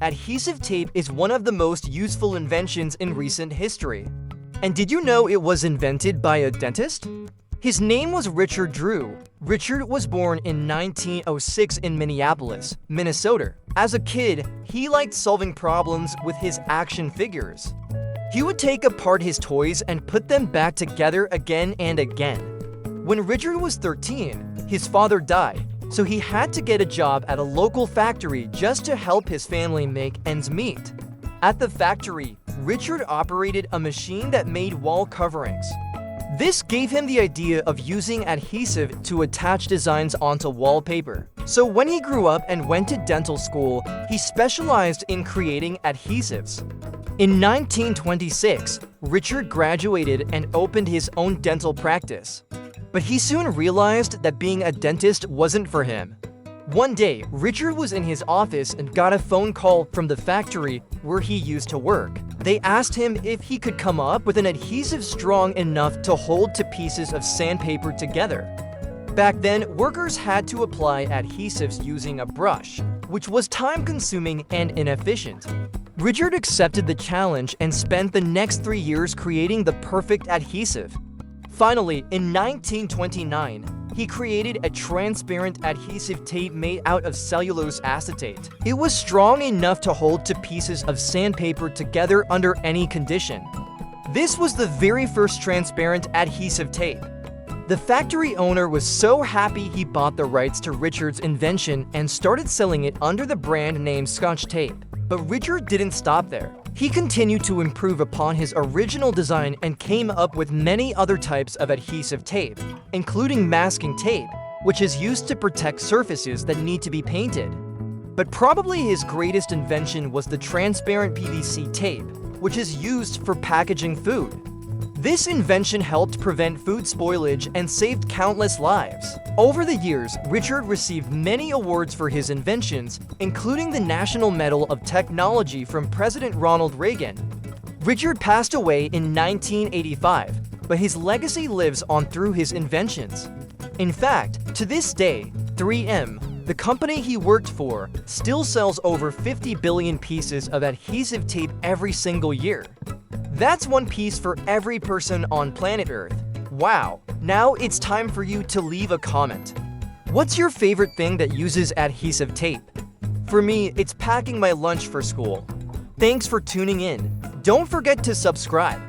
Adhesive tape is one of the most useful inventions in recent history. And did you know it was invented by a dentist? His name was Richard Drew. Richard was born in 1906 in Minneapolis, Minnesota. As a kid, he liked solving problems with his action figures. He would take apart his toys and put them back together again and again. When Richard was 13, his father died, so he had to get a job at a local factory just to help his family make ends meet. At the factory, Richard operated a machine that made wall coverings. This gave him the idea of using adhesive to attach designs onto wallpaper. So when he grew up and went to dental school, he specialized in creating adhesives. In 1926, Richard graduated and opened his own dental practice. But he soon realized that being a dentist wasn't for him. One day, Richard was in his office and got a phone call from the factory where he used to work. They asked him if he could come up with an adhesive strong enough to hold two pieces of sandpaper together. Back then, workers had to apply adhesives using a brush, which was time-consuming and inefficient. Richard accepted the challenge and spent the next 3 years creating the perfect adhesive. Finally, in 1929, he created a transparent adhesive tape made out of cellulose acetate. It was strong enough to hold two pieces of sandpaper together under any condition. This was the very first transparent adhesive tape. The factory owner was so happy he bought the rights to Richard's invention and started selling it under the brand name Scotch Tape. But Richard didn't stop there. He continued to improve upon his original design and came up with many other types of adhesive tape, including masking tape, which is used to protect surfaces that need to be painted. But probably his greatest invention was the transparent PVC tape, which is used for packaging food. This invention helped prevent food spoilage and saved countless lives. Over the years, Richard received many awards for his inventions, including the National Medal of Technology from President Ronald Reagan. Richard passed away in 1985, but his legacy lives on through his inventions. In fact, to this day, 3M, the company he worked for, still sells over 50 billion pieces of adhesive tape every single year. That's one piece for every person on planet Earth. Wow! Now it's time for you to leave a comment. What's your favorite thing that uses adhesive tape? For me, it's packing my lunch for school. Thanks for tuning in. Don't forget to subscribe.